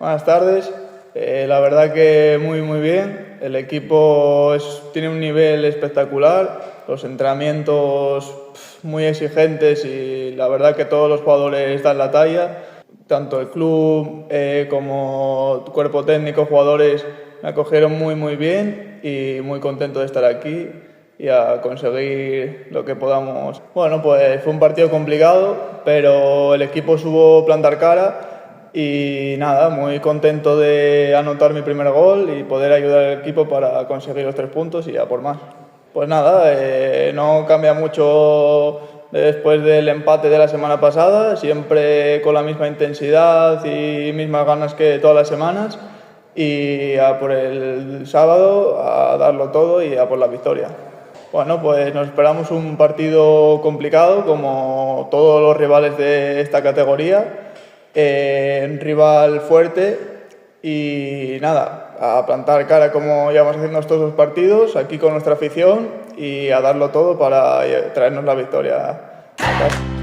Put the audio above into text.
Buenas tardes. La verdad que muy bien. El equipo tiene un nivel espectacular, los entrenamientos muy exigentes y la verdad que todos los jugadores dan la talla. Tanto el club como el cuerpo técnico, jugadores me acogieron muy bien y muy contento de estar aquí y a conseguir lo que podamos. Bueno, pues fue un partido complicado, pero el equipo supo plantar cara. Y nada, muy contento de anotar mi primer gol y poder ayudar al equipo para conseguir los 3 puntos y a por más. Pues nada, no cambia mucho después del empate de la semana pasada, siempre con la misma intensidad y mismas ganas que todas las semanas. Y a por el sábado a darlo todo y a por la victoria. Bueno, pues nos esperamos un partido complicado como todos los rivales de esta categoría. Un rival fuerte y nada, a plantar cara como llevamos haciendo estos 2 partidos, aquí con nuestra afición y a darlo todo para traernos la victoria a casa.